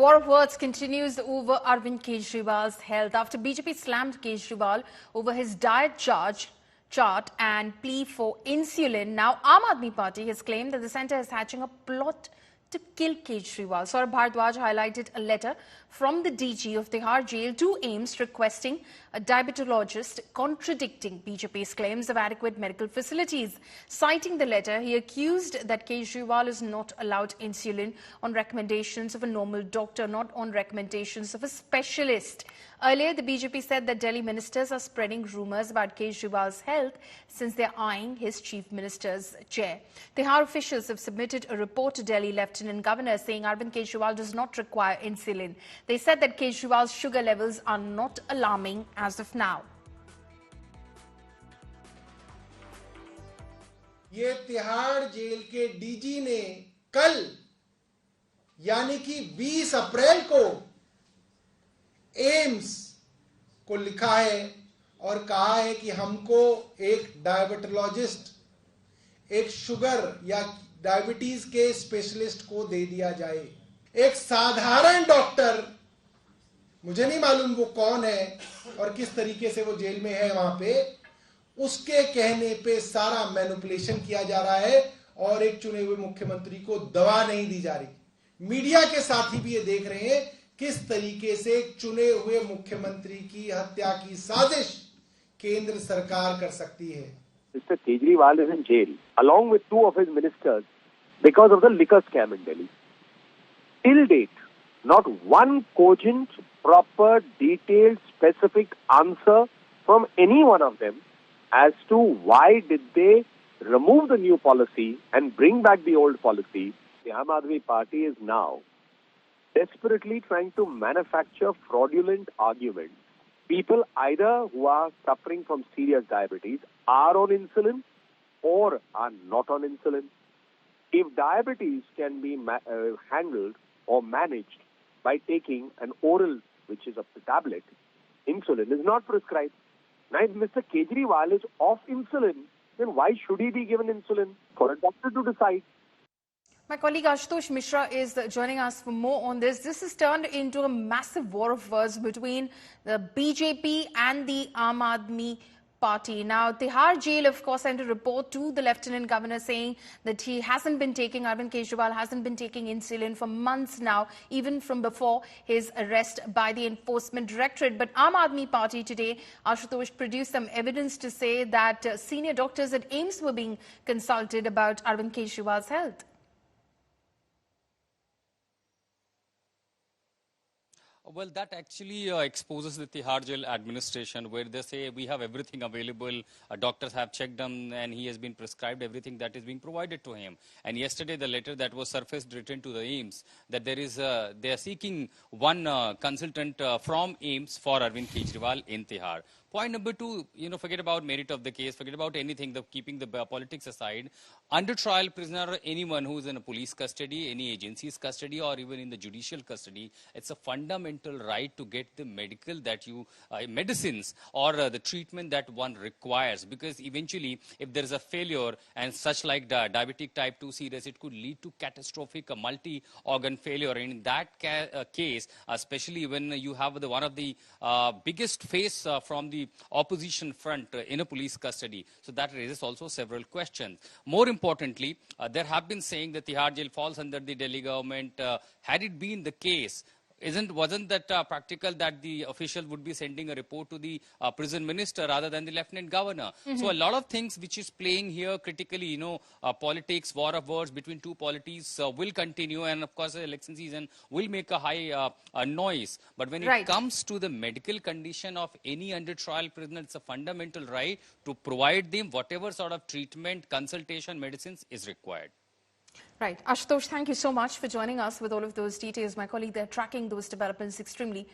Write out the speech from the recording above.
war of words continues over Arvind Kejriwal's health after BJP slammed Kejriwal over his diet chart and plea for insulin. Now, Aam Aadmi Party has claimed that the centre is hatching a plot to kill Kejriwal. Saurabh Bhardwaj highlighted a letter from the DG of Tihar jail to AIIMS requesting a diabetologist contradicting BJP's claims of adequate medical facilities. Citing the letter, he accused that Kejriwal is not allowed insulin on recommendations of a normal doctor, not on recommendations of a specialist. Earlier, the BJP said that Delhi ministers are spreading rumours about Kejriwal's health since they are eyeing his chief minister's chair. Tihar officials have submitted a report to Delhi Lieutenant Governor saying Arvind Kejriwal does not require insulin. They said that Kejriwal's sugar levels are not alarming as of now. ये Tihar jail के DG ने कल यानी कि 20 अप्रैल को AIIMS को लिखा है और कहा है कि हमको एक डायबिटोलॉजिस्ट, एक शुगर या डायबिटीज के स्पेशलिस्ट को दे दिया जाए। एक साधारण डॉक्टर, मुझे नहीं मालूम वो कौन है और किस तरीके से वो जेल में है वहां पे, उसके कहने पे सारा मैनिपुलेशन किया जा रहा है और एक चुने हुए मुख्यमंत्री को दवा नहीं दी जा रही। मीडिया के साथी भी ये देख रहे हैं किस तरीके से चुने हुए मुख्यमंत्री की हत्या की साजिश केंद्र सरकार कर सकती है। Mr. Kejriwal is in jail along with two of his ministers because of the liquor scam in Delhi. Till date, not one cogent, proper, detailed, specific answer from any one of them as to why did they remove the new policy and bring back the old policy. The Aam Aadmi Party is now desperately trying to manufacture fraudulent arguments. People either who are suffering from serious diabetes are on insulin or are not on insulin. If diabetes can be handled or managed by taking an oral, which is of the tablet, insulin is not prescribed. Now, if Mr. Kejriwal is off insulin, then why should he be given insulin? For a doctor to decide. My colleague Ashutosh Mishra is joining us for more on this. This has turned into a massive war of words between the BJP and the Aam Aadmi Party. Now, Tihar jail, of course, sent a report to the Lieutenant Governor saying that he hasn't been taking, Arvind Kejriwal hasn't been taking insulin for months now, even from before his arrest by the Enforcement Directorate. But Aam Aadmi Party today, Ashutosh, produced some evidence to say that senior doctors at AIIMS were being consulted about Arvind Kejriwal's health. Well, that actually exposes the Tihar jail administration, where they say we have everything available, doctors have checked him and he has been prescribed everything that is being provided to him. And yesterday the letter that was surfaced written to the AIIMS that they are seeking one consultant from AIIMS for Arvind Kejriwal in Tihar. Point number two, forget about merit of the case, forget about anything, keeping the politics aside. Under trial prisoner or anyone who is in a police custody, any agency's custody, or even in the judicial custody, it's a fundamental right to get the medical that medicines or the treatment that one requires. Because eventually, if there is a failure and such like diabetic type 2 series, it could lead to catastrophic multi-organ failure. And in that case, especially when you have one of the biggest face from the opposition front in a police custody. So that raises also several questions. More importantly, there have been saying that Tihar jail falls under the Delhi government. Had it been the case, wasn't that practical that the official would be sending a report to the prison minister rather than the lieutenant governor? So a lot of things which is playing here critically, politics, war of words between two parties will continue, and of course the election season will make a high noise. But when it comes to the medical condition of any under trial prisoner, it's a fundamental right to provide them whatever sort of treatment, consultation, medicines is required. Right. Ashutosh, thank you so much for joining us with all of those details. My colleague, they're tracking those developments extremely